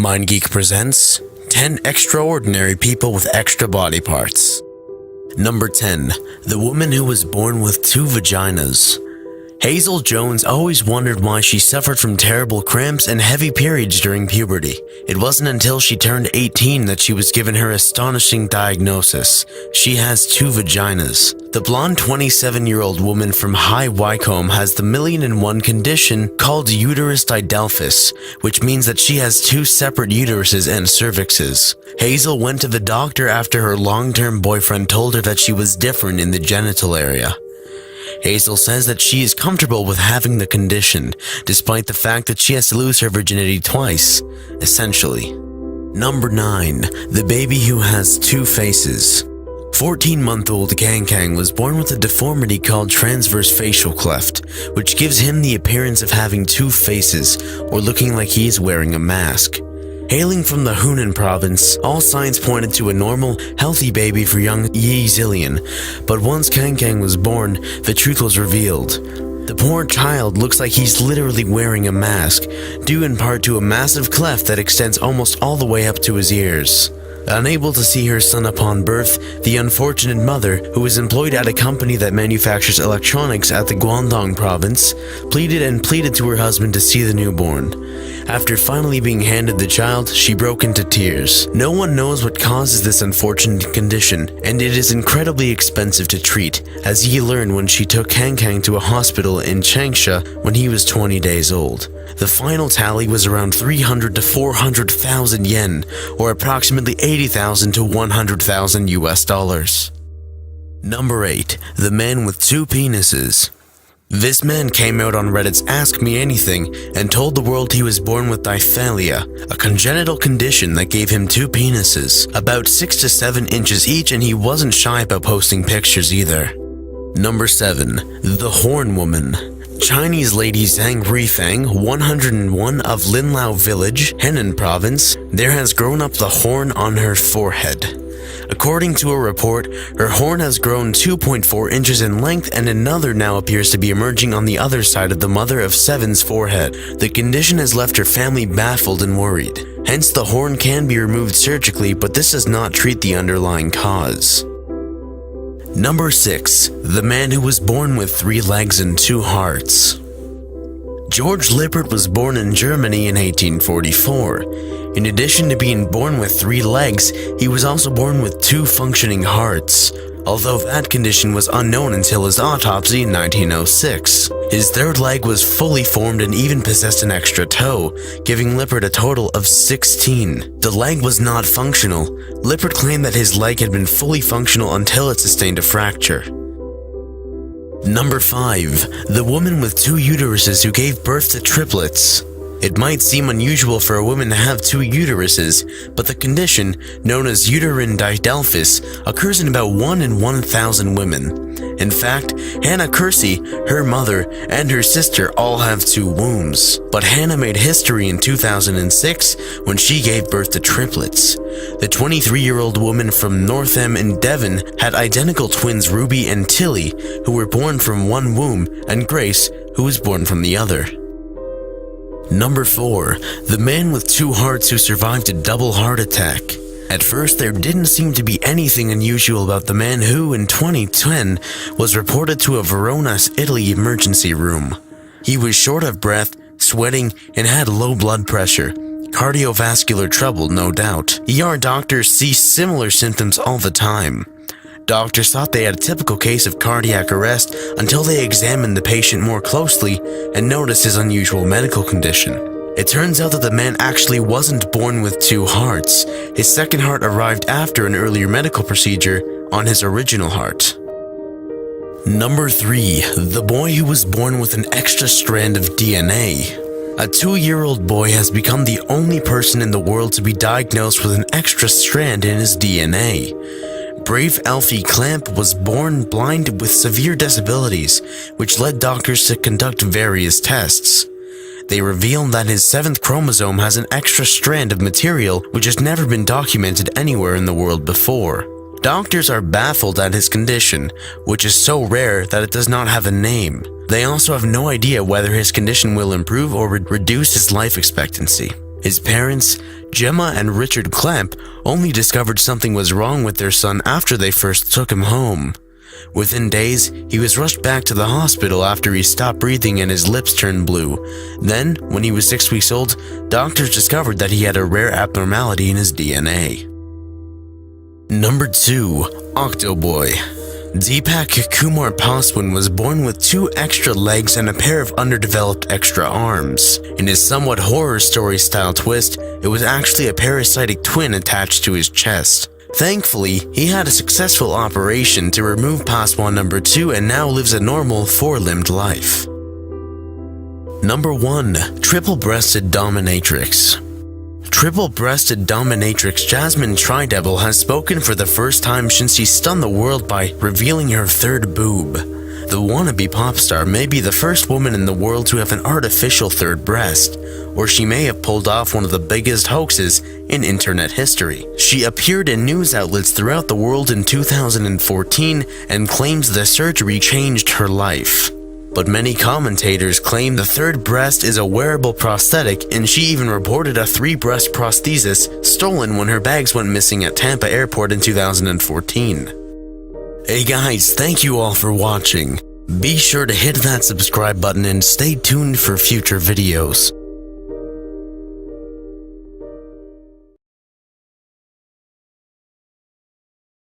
MindGeek presents 10 extraordinary people with extra body parts. Number 10. The woman who was born with 2 vaginas. Hazel Jones always wondered why she suffered from terrible cramps and heavy periods during puberty. It wasn't until she turned 18 that she was given her astonishing diagnosis. She has 2 vaginas. The blonde 27-year-old woman from High Wycombe has the million-and-one condition called uterus didelphys, which means that she has 2 separate uteruses and cervixes. Hazel went to the doctor after her long-term boyfriend told her that she was different in the genital area. Hazel says that she is comfortable with having the condition, despite the fact that she has to lose her virginity twice, essentially. Number 9. The baby who has 2 faces. 14-month-old Kang Kang was born with a deformity called transverse facial cleft, which gives him the appearance of having 2 faces, or looking like he is wearing a mask. Hailing from the Hunan province, all signs pointed to a normal, healthy baby for young Yi Zillion, but once Kang Kang was born, the truth was revealed. The poor child looks like he's literally wearing a mask, due in part to a massive cleft that extends almost all the way up to his ears. Unable to see her son upon birth, the unfortunate mother, who is employed at a company that manufactures electronics at the Guangdong province, pleaded to her husband to see the newborn. After finally being handed the child, she broke into tears. No one knows what causes this unfortunate condition, and it is incredibly expensive to treat, as Yi learned when she took Kang Kang to a hospital in Changsha when he was 20 days old. The final tally was around 300 to 400,000 yen, or approximately 80,000 to 100,000 US dollars. Number 8. The man with 2 penises. This man came out on Reddit's Ask Me Anything and told the world he was born with diphthelia, a congenital condition that gave him 2 penises, about 6 to 7 inches each, and he wasn't shy about posting pictures either. Number 7. The Horn Woman. Chinese lady Zhang Rifang, 101 of Linlao Village, Henan Province, there has grown up the horn on her forehead. According to a report, her horn has grown 2.4 inches in length, and another now appears to be emerging on the other side of the mother of 7's forehead. The condition has left her family baffled and worried. Hence, the horn can be removed surgically, but this does not treat the underlying cause. Number 6. The man who was born with 3 legs and 2 hearts. George Lippert was born in Germany in 1844. In addition to being born with 3 legs, he was also born with 2 functioning hearts, although that condition was unknown until his autopsy in 1906. His 3rd leg was fully formed and even possessed an extra toe, giving Lippert a total of 16. The leg was not functional. Lippert claimed that his leg had been fully functional until it sustained a fracture. Number 5. The woman with 2 uteruses who gave birth to triplets. It might seem unusual for a woman to have 2 uteruses, but the condition, known as uterine didelphys, occurs in about 1 in 1,000 women. In fact, Hannah Kersey, her mother, and her sister all have 2 wombs. But Hannah made history in 2006 when she gave birth to triplets. The 23-year-old woman from Northam in Devon had identical twins Ruby and Tilly, who were born from one womb, and Grace, who was born from the other. Number 4. The man with 2 hearts who survived a double heart attack. At first, there didn't seem to be anything unusual about the man who, in 2010, was reported to a Verona, Italy emergency room. He was short of breath, sweating, and had low blood pressure. Cardiovascular trouble, no doubt. ER doctors see similar symptoms all the time. Doctors thought they had a typical case of cardiac arrest until they examined the patient more closely and noticed his unusual medical condition. It turns out that the man actually wasn't born with 2 hearts. His 2nd heart arrived after an earlier medical procedure on his original heart. Number 3. The boy who was born with an extra strand of DNA. A 2-year-old boy has become the only person in the world to be diagnosed with an extra strand in his DNA. Brave Alfie Clamp was born blind with severe disabilities, which led doctors to conduct various tests. They revealed that his 7th chromosome has an extra strand of material which has never been documented anywhere in the world before. Doctors are baffled at his condition, which is so rare that it does not have a name. They also have no idea whether his condition will improve or reduce his life expectancy. His parents, Gemma and Richard Clamp, only discovered something was wrong with their son after they first took him home. Within days, he was rushed back to the hospital after he stopped breathing and his lips turned blue. Then, when he was 6 weeks old, doctors discovered that he had a rare abnormality in his DNA. Number 2. Octoboy. Deepak Kumar Paswan was born with 2 extra legs and a pair of underdeveloped extra arms. In his somewhat horror story style twist, it was actually a parasitic twin attached to his chest. Thankfully, he had a successful operation to remove Paswan number 2 and now lives a normal 4-limbed life. Number 1. Triple-breasted dominatrix. Triple-breasted dominatrix Jasmine Tridevil has spoken for the first time since she stunned the world by revealing her 3rd boob. The wannabe pop star may be the first woman in the world to have an artificial 3rd breast, or she may have pulled off one of the biggest hoaxes in internet history. She appeared in news outlets throughout the world in 2014 and claims the surgery changed her life. But many commentators claim the 3rd breast is a wearable prosthetic, and she even reported a 3-breast prosthesis stolen when her bags went missing at Tampa Airport in 2014. Hey guys, thank you all for watching. Be sure to hit that subscribe button and stay tuned for future videos.